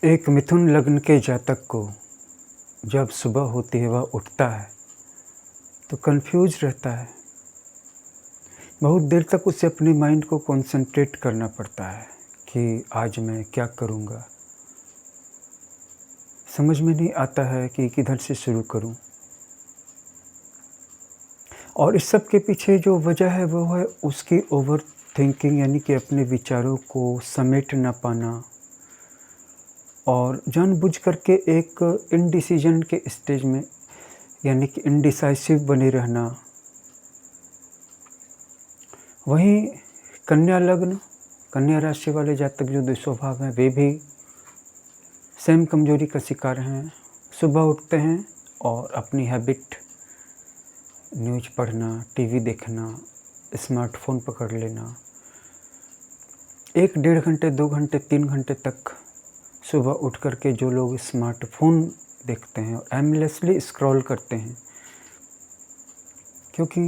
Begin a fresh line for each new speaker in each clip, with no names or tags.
एक मिथुन लग्न के जातक को जब सुबह होती है वह उठता है तो कंफ्यूज रहता है। बहुत देर तक उसे अपने माइंड को कंसंट्रेट करना पड़ता है कि आज मैं क्या करूँगा। समझ में नहीं आता है कि किधर से शुरू करूँ। और इस सब के पीछे जो वजह है वो है उसकी ओवर थिंकिंग, यानी कि अपने विचारों को समेट ना पाना और जानबूझ करके एक इनडिसीजन के स्टेज में, यानी कि इनडिसाइसिव बने रहना। वहीं कन्या लग्न, कन्या राशि वाले जातक जो दुस्वभाव हैं वे भी सेम कमजोरी का शिकार हैं। सुबह उठते हैं और अपनी हैबिट न्यूज़ पढ़ना, टीवी देखना, स्मार्टफोन पकड़ लेना, 1 डेढ़ घंटे 2 घंटे 3 घंटे तक सुबह उठ कर के जो लोग स्मार्टफोन देखते हैं और एमलेसली स्क्रॉल करते हैं, क्योंकि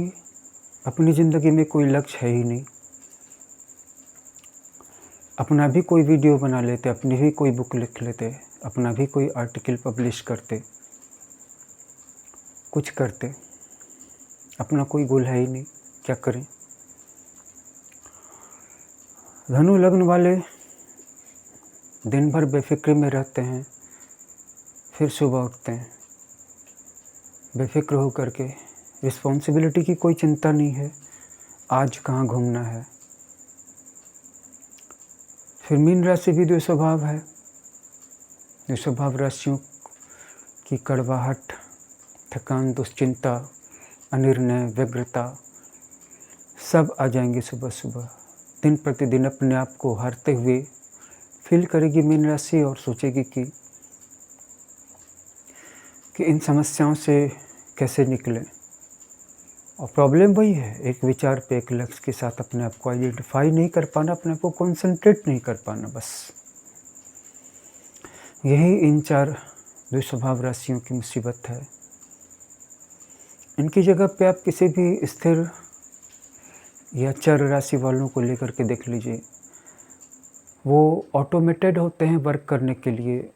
अपनी ज़िंदगी में कोई लक्ष्य है ही नहीं। अपना भी कोई वीडियो बना लेते, अपनी भी कोई बुक लिख लेते, अपना भी कोई आर्टिकल पब्लिश करते, कुछ करते। अपना कोई गोल है ही नहीं, क्या करें। धनु लग्न वाले दिन भर बेफिक्री में रहते हैं, फिर सुबह उठते हैं बेफिक्र हो करके। रिस्पॉन्सिबिलिटी की कोई चिंता नहीं है, आज कहाँ घूमना है। फिर मीन राशि भी दुस्वभाव है। दुस्वभाव राशियों की कड़वाहट, थकान, दुश्चिंता, अनिर्णय, व्यग्रता सब आ जाएंगे सुबह सुबह। दिन प्रतिदिन अपने आप को हारते हुए फील करेगी मीन राशि और सोचेगी कि इन समस्याओं से कैसे निकलें। और प्रॉब्लम वही है, एक विचार पे, एक लक्ष्य के साथ अपने आप को आइडेंटिफाई नहीं कर पाना, अपने आप को कॉन्सेंट्रेट नहीं कर पाना। बस यही इन 4 दुस्वभाव राशियों की मुसीबत है। इनकी जगह पे आप किसी भी स्थिर या चर राशि वालों को लेकर के देख लीजिए। वो ऑटोमेटेड होते हैं वर्क करने के लिए,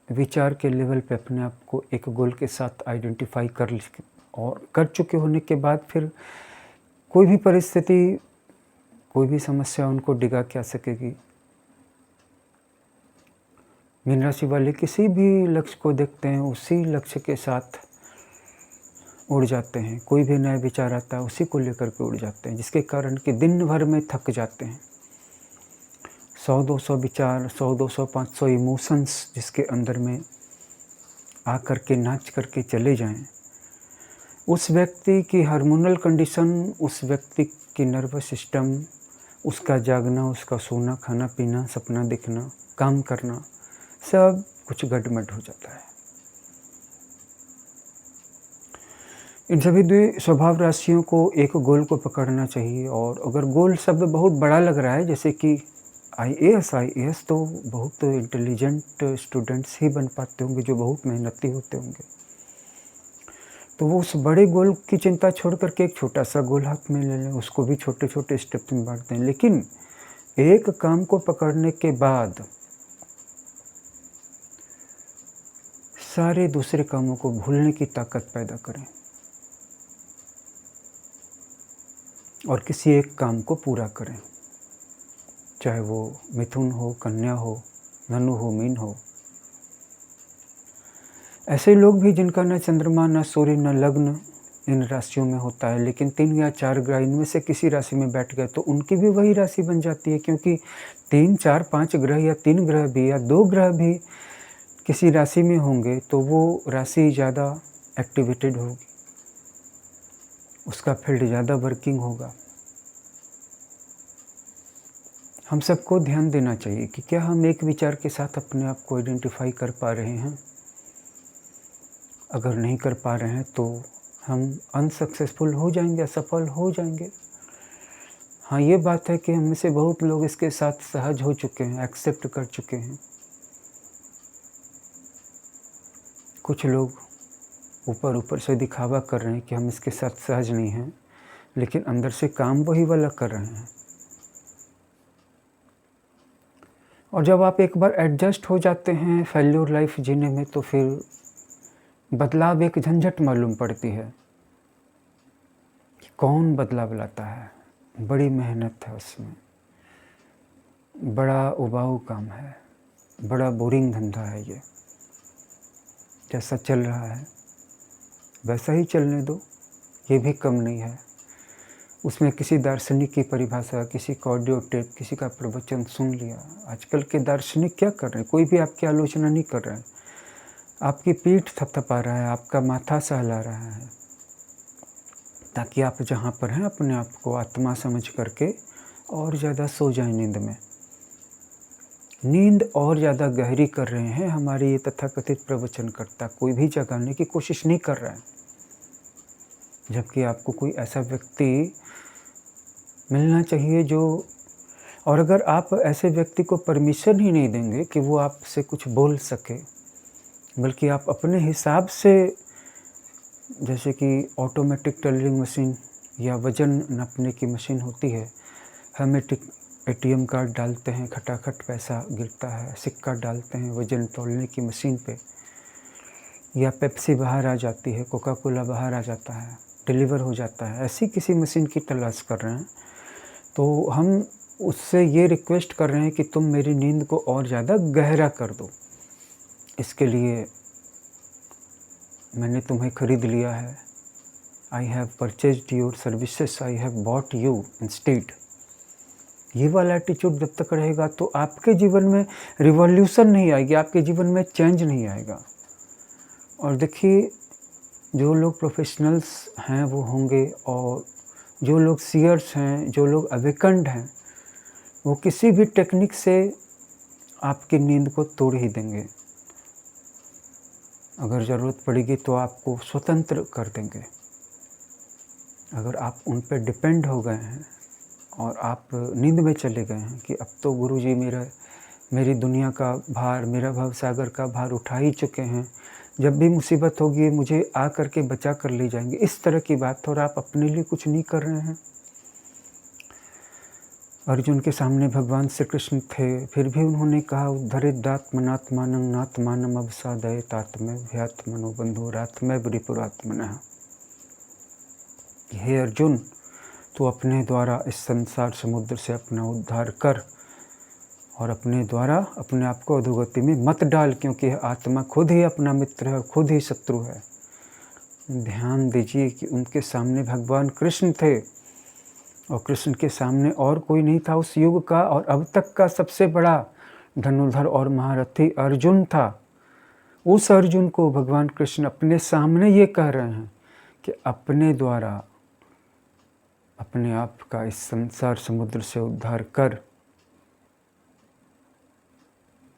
विचार के लेवल पे अपने आप को एक गोल के साथ आइडेंटिफाई कर चुके होने के बाद फिर कोई भी परिस्थिति, कोई भी समस्या उनको डिगा क्या सकेगी। मीन राशि वाले किसी भी लक्ष्य को देखते हैं, उसी लक्ष्य के साथ उड़ जाते हैं। कोई भी नया विचार आता है उसी को लेकर के उड़ जाते हैं, जिसके कारण कि दिन भर में थक जाते हैं। 100-200 विचार, 100-200 500 इमोशंस जिसके अंदर में आ कर के नाच करके चले जाएं, उस व्यक्ति की हार्मोनल कंडीशन, उस व्यक्ति की नर्वस सिस्टम, उसका जागना, उसका सोना, खाना पीना, सपना देखना, काम करना, सब कुछ गड़बड़ हो जाता है। इन सभी स्वभाव राशियों को एक गोल को पकड़ना चाहिए। और अगर गोल शब्द बहुत बड़ा लग रहा है, जैसे कि आईएएस तो बहुत इंटेलिजेंट स्टूडेंट्स ही बन पाते होंगे, जो बहुत मेहनती होते होंगे, तो वो उस बड़े गोल की चिंता छोड़ करके एक छोटा सा गोल हाथ में ले लें, उसको भी छोटे छोटे स्टेप में बांट दें। लेकिन एक काम को पकड़ने के बाद सारे दूसरे कामों को भूलने की ताकत पैदा करें और किसी एक काम को पूरा करें, चाहे वो मिथुन हो, कन्या हो, धनु हो, मीन हो। ऐसे लोग भी जिनका न चंद्रमा, न सूर्य, न लग्न इन राशियों में होता है, लेकिन 3 या 4 ग्रह इनमें से किसी राशि में बैठ गए तो उनकी भी वही राशि बन जाती है, क्योंकि 3, 4, 5 ग्रह या 3 ग्रह भी या 2 ग्रह भी किसी राशि में होंगे तो वो राशि ज़्यादा एक्टिवेटेड होगी, उसका फील्ड ज़्यादा वर्किंग होगा। हम सबको ध्यान देना चाहिए कि क्या हम एक विचार के साथ अपने आप को आइडेंटिफाई कर पा रहे हैं। अगर नहीं कर पा रहे हैं तो हम अनसक्सेसफुल हो जाएंगे, असफल हो जाएंगे। हाँ, ये बात है कि हम में से बहुत लोग इसके साथ सहज हो चुके हैं, एक्सेप्ट कर चुके हैं। कुछ लोग ऊपर से दिखावा कर रहे हैं कि हम इसके साथ सहज नहीं हैं, लेकिन अंदर से काम वही वाला कर रहे हैं। और जब आप एक बार एडजस्ट हो जाते हैं फेल्योर लाइफ जीने में, तो फिर बदलाव एक झंझट मालूम पड़ती है कि कौन बदलाव लाता है। बड़ी मेहनत है उसमें, बड़ा उबाऊ काम है, बड़ा बोरिंग धंधा है ये। जैसा चल रहा है वैसा ही चलने दो, ये भी कम नहीं है। उसमें किसी दार्शनिक की परिभाषा, किसी का ऑडियो टेप, किसी का प्रवचन सुन लिया। आजकल के दार्शनिक क्या कर रहे हैं? कोई भी आपकी आलोचना नहीं कर रहा है, आपकी पीठ थपथपा रहा है, आपका माथा सहला रहा है, ताकि आप जहाँ पर हैं अपने आप को आत्मा समझ करके और ज़्यादा सो जाएं नींद में। नींद और ज़्यादा गहरी कर रहे हैं हमारे ये तथाकथित प्रवचनकर्ता। कोई भी जगाने की कोशिश नहीं कर रहा है, जबकि आपको कोई ऐसा व्यक्ति मिलना चाहिए जो, और अगर आप ऐसे व्यक्ति को परमिशन ही नहीं देंगे कि वो आपसे कुछ बोल सके, बल्कि आप अपने हिसाब से, जैसे कि ऑटोमेटिक टेलरिंग मशीन या वज़न नापने की मशीन होती है, हम एटीएम कार्ड डालते हैं, खटाखट पैसा गिरता है, सिक्का डालते हैं वज़न तौलने की मशीन पे, या पेप्सी बाहर आ जाती है, कोका कोला बाहर आ जाता है, डिलीवर हो जाता है, ऐसी किसी मशीन की तलाश कर रहे हैं, तो हम उससे ये रिक्वेस्ट कर रहे हैं कि तुम मेरी नींद को और ज़्यादा गहरा कर दो। इसके लिए मैंने तुम्हें खरीद लिया है। I have purchased your services, I have bought you instead. ये वाला एटीट्यूड जब तक रहेगा तो आपके जीवन में रिवॉल्यूशन नहीं आएगी, आपके जीवन में चेंज नहीं आएगा। और देखिए, जो लोग प्रोफेशनल्स हैं वो होंगे, और जो लोग सीयर्स हैं, जो लोग अवेकन्ड हैं, वो किसी भी टेक्निक से आपकी नींद को तोड़ ही देंगे। अगर ज़रूरत पड़ेगी तो आपको स्वतंत्र कर देंगे। अगर आप उन पे डिपेंड हो गए हैं और आप नींद में चले गए हैं कि अब तो गुरुजी मेरी दुनिया का भार, मेरा भवसागर का भार उठा ही चुके हैं, जब भी मुसीबत होगी मुझे आ कर के बचा कर ले जाएंगे, इस तरह की बात, और आप अपने लिए कुछ नहीं कर रहे हैं। अर्जुन के सामने भगवान श्री कृष्ण थे, फिर भी उन्होंने कहा, उद्धरेदात्मनात्मानं नात्मानम् अवसादयेतात्मैव बंधुरात्मैव रिपुरात्मनः। हे अर्जुन, तो अपने द्वारा इस संसार समुद्र से अपना उद्धार कर, और अपने द्वारा अपने आप को अधोगति में मत डाल, क्योंकि आत्मा खुद ही अपना मित्र है और खुद ही शत्रु है। ध्यान दीजिए कि उनके सामने भगवान कृष्ण थे, और कृष्ण के सामने और कोई नहीं था उस युग का, और अब तक का सबसे बड़ा धनुर्धर और महारथी अर्जुन था। उस अर्जुन को भगवान कृष्ण अपने सामने ये कह रहे हैं कि अपने द्वारा अपने आप का इस संसार समुद्र से उद्धार कर।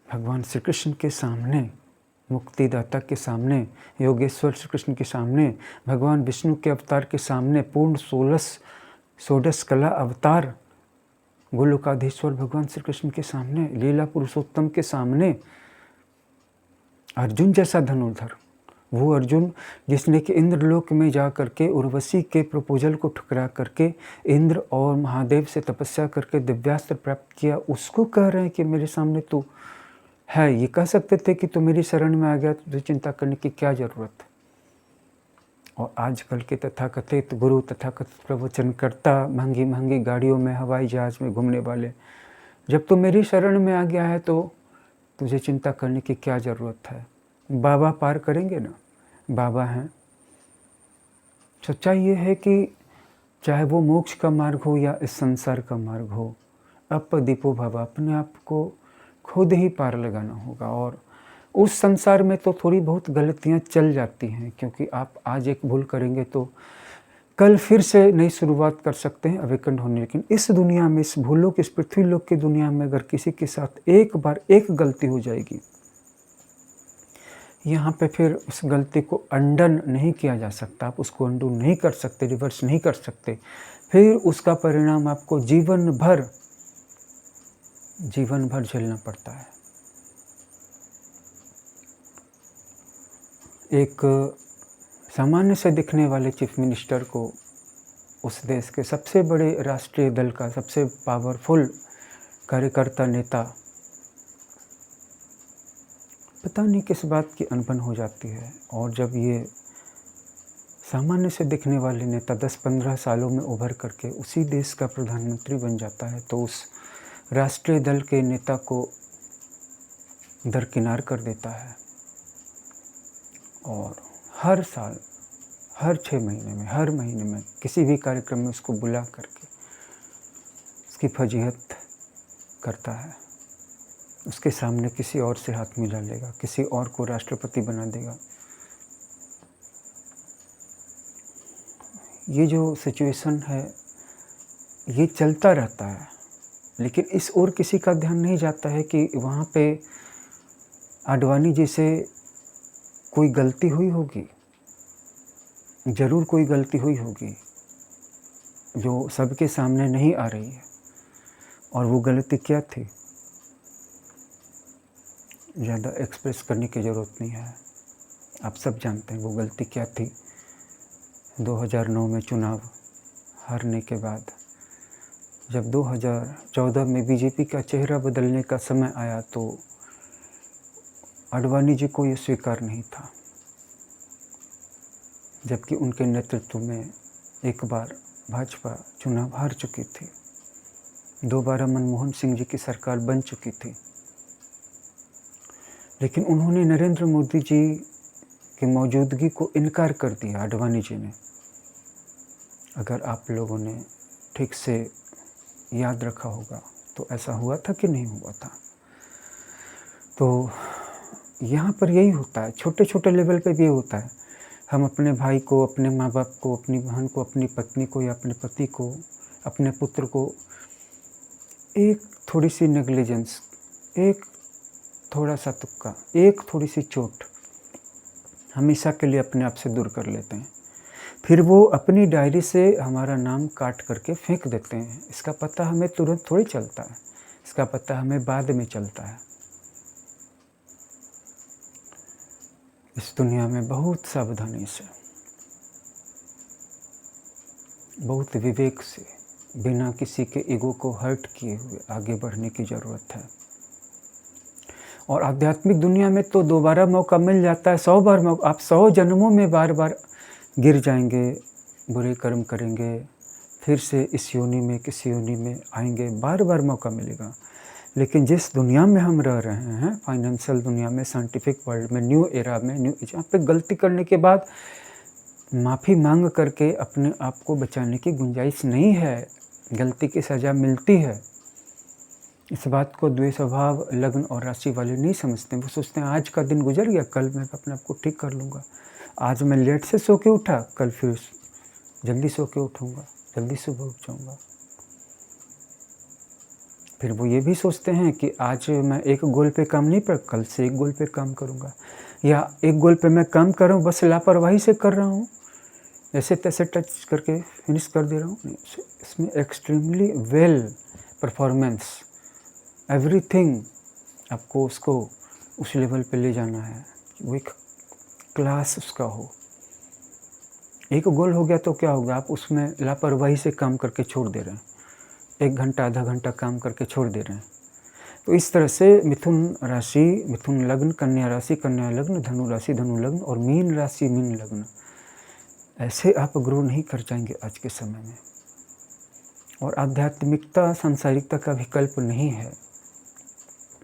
भगवान श्री कृष्ण के सामने, मुक्तिदाता के सामने, योगेश्वर श्री कृष्ण के सामने, भगवान विष्णु के अवतार के सामने, पूर्ण षोडश कला अवतार गोलोकाधीश्वर भगवान श्री कृष्ण के सामने, लीला पुरुषोत्तम के सामने, अर्जुन जैसा धनुर्धर, वो अर्जुन जिसने कि इंद्रलोक में जा करके उर्वशी के प्रपोजल को ठुकरा करके इंद्र और महादेव से तपस्या करके दिव्यास्त्र प्राप्त किया, उसको कह रहे हैं कि मेरे सामने तू है। ये कह सकते थे कि तू मेरी शरण में आ गया, तुझे चिंता करने की क्या ज़रूरत। और आजकल के तथाकथित गुरु, तथाकथित प्रवचनकर्ता, महंगी महंगी गाड़ियों में, हवाई जहाज़ में घूमने वाले, जब तू मेरी शरण में आ गया है तो तुझे चिंता करने की क्या ज़रूरत है। बाबा पार करेंगे ना, बाबा हैं। सच्चाई ये है कि चाहे वो मोक्ष का मार्ग हो या इस संसार का मार्ग हो, अपदीपो भव, अपने आप को खुद ही पार लगाना होगा। और उस संसार में तो थोड़ी बहुत गलतियां चल जाती हैं, क्योंकि आप आज एक भूल करेंगे तो कल फिर से नई शुरुआत कर सकते हैं अवेकन होने। लेकिन इस दुनिया में, इस भूलोक, इस पृथ्वी लोक की दुनिया में अगर किसी के साथ एक बार एक गलती हो जाएगी, यहाँ पे फिर उस गलती को अंडन नहीं किया जा सकता। आप उसको अंडू नहीं कर सकते, रिवर्स नहीं कर सकते। फिर उसका परिणाम आपको जीवन भर झेलना पड़ता है। एक सामान्य से दिखने वाले चीफ मिनिस्टर को उस देश के सबसे बड़े राष्ट्रीय दल का सबसे पावरफुल कार्यकर्ता नेता पता नहीं किस बात की अनबन हो जाती है, और जब ये सामान्य से दिखने वाले नेता 10-15 सालों में उभर करके उसी देश का प्रधानमंत्री बन जाता है, तो उस राष्ट्रीय दल के नेता को दरकिनार कर देता है। और हर साल, हर 6 महीने में, हर महीने में किसी भी कार्यक्रम में उसको बुला करके उसकी फजीहत करता है। उसके सामने किसी और से हाथ मिला लेगा, किसी और को राष्ट्रपति बना देगा। ये जो सिचुएशन है, ये चलता रहता है, लेकिन इस ओर किसी का ध्यान नहीं जाता है कि वहाँ पे आडवाणी जी से कोई गलती हुई होगी, ज़रूर कोई गलती हुई होगी जो सबके सामने नहीं आ रही है। और वो गलती क्या थी, ज़्यादा एक्सप्रेस करने की ज़रूरत नहीं है, आप सब जानते हैं वो गलती क्या थी। 2009 में चुनाव हारने के बाद जब 2014 में बीजेपी का चेहरा बदलने का समय आया, तो आडवाणी जी को ये स्वीकार नहीं था, जबकि उनके नेतृत्व में एक बार भाजपा चुनाव हार चुकी थी, दोबारा मनमोहन सिंह जी की सरकार बन चुकी थी। लेकिन उन्होंने नरेंद्र मोदी जी की मौजूदगी को इनकार कर दिया, आडवाणी जी ने। अगर आप लोगों ने ठीक से याद रखा होगा तो ऐसा हुआ था कि नहीं हुआ था। तो यहाँ पर यही होता है, छोटे छोटे लेवल पे भी होता है। हम अपने भाई को, अपने माँ बाप को, अपनी बहन को, अपनी पत्नी को या अपने पति को, अपने पुत्र को एक थोड़ी सी नेग्लिजेंस, एक थोड़ा सा तुक्का, एक थोड़ी सी चोट हमेशा के लिए अपने आप से दूर कर लेते हैं। फिर वो अपनी डायरी से हमारा नाम काट करके फेंक देते हैं। इसका पता हमें तुरंत थोड़ी चलता है, इसका पता हमें बाद में चलता है। इस दुनिया में बहुत सावधानी से, बहुत विवेक से, बिना किसी के ईगो को हर्ट किए हुए आगे बढ़ने की ज़रूरत है। और आध्यात्मिक दुनिया में तो दोबारा मौका मिल जाता है, 100 बार मौका। आप 100 जन्मों में बार बार गिर जाएंगे, बुरे कर्म करेंगे, फिर से इस योनि में किसी योनि में आएंगे, बार बार मौका मिलेगा। लेकिन जिस दुनिया में हम रह रहे हैं, फाइनेंशियल दुनिया में, साइंटिफिक वर्ल्ड में, न्यू एरा में, न्यू एज, यहाँ पे गलती करने के बाद माफ़ी मांग करके अपने आप को बचाने की गुंजाइश नहीं है, गलती की सज़ा मिलती है। इस बात को द्वे स्वभाव, लग्न और राशि वाले नहीं समझते। वो सोचते हैं आज का दिन गुजर गया, कल मैं अपने आप को ठीक कर लूँगा। आज मैं लेट से सो के उठा, कल फिर जल्दी सो के उठूँगा, जल्दी सुबह उठ जाऊँगा। फिर वो ये भी सोचते हैं कि आज मैं एक गोल पे काम नहीं, पर कल से एक गोल पे काम करूँगा, या एक गोल पे मैं काम कर रहा हूँ, बस लापरवाही से कर रहा हूँ, ऐसे तैसे टच करके फिनिश कर दे रहा हूँ। इसमें एक्सट्रीमली वेल परफॉर्मेंस, एवरीथिंग आपको उसको उस लेवल पे ले जाना है, वो एक क्लास उसका हो। एक गोल हो गया तो क्या होगा, आप उसमें लापरवाही से काम करके छोड़ दे रहे हैं, 1 घंटा आधा घंटा काम करके छोड़ दे रहे हैं। तो इस तरह से मिथुन राशि, मिथुन लग्न, कन्या राशि, कन्या लग्न, धनु राशि, धनु लग्न और मीन राशि, मीन लग्न, ऐसे आप ग्रो नहीं कर जाएंगे आज के समय में। और आध्यात्मिकता सांसारिकता का विकल्प नहीं है।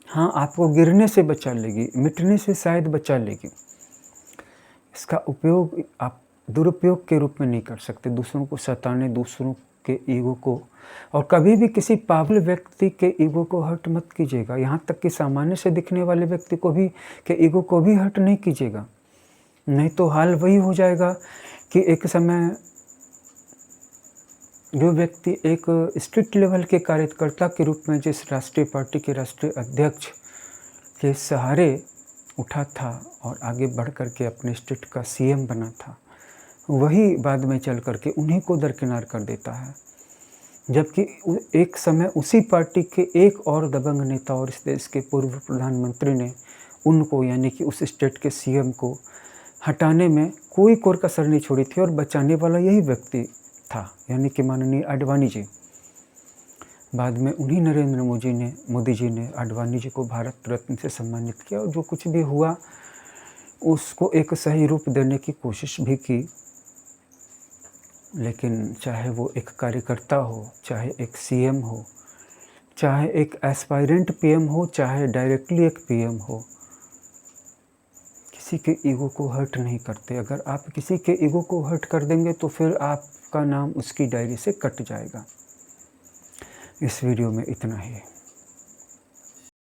हाँ, आपको गिरने से बचा लेगी, मिटने से शायद बचा लेगी। इसका उपयोग आप दुरुपयोग के रूप में नहीं कर सकते, दूसरों को सताने, दूसरों के ईगो को। और कभी भी किसी पागल व्यक्ति के ईगो को हर्ट मत कीजिएगा, यहाँ तक कि सामान्य से दिखने वाले व्यक्ति को भी के ईगो को भी हर्ट नहीं कीजिएगा। नहीं तो हाल वही हो जाएगा कि एक समय जो व्यक्ति एक स्टेट लेवल के कार्यकर्ता के रूप में जिस राष्ट्रीय पार्टी के राष्ट्रीय अध्यक्ष के सहारे उठा था और आगे बढ़ कर के अपने स्टेट का सीएम बना था, वही बाद में चल कर के उन्हीं को दरकिनार कर देता है। जबकि एक समय उसी पार्टी के एक और दबंग नेता और इस देश के पूर्व प्रधानमंत्री ने उनको, यानी कि उस स्टेट के सीएम को हटाने में कोई कोर कसर नहीं छोड़ी थी, और बचाने वाला यही व्यक्ति था, यानी कि माननीय आडवाणी जी। बाद में उन्हीं नरेंद्र मोदी जी ने आडवाणी जी को भारत रत्न से सम्मानित किया और जो कुछ भी हुआ उसको एक सही रूप देने की कोशिश भी की। लेकिन चाहे वो एक कार्यकर्ता हो, चाहे एक सीएम हो, चाहे एक एस्पायरेंट पीएम हो, चाहे डायरेक्टली एक पीएम हो, किसी के ईगो को हर्ट नहीं करते। अगर आप किसी के ईगो को हर्ट कर देंगे तो फिर आपका नाम उसकी डायरी से कट जाएगा। इस वीडियो में इतना ही।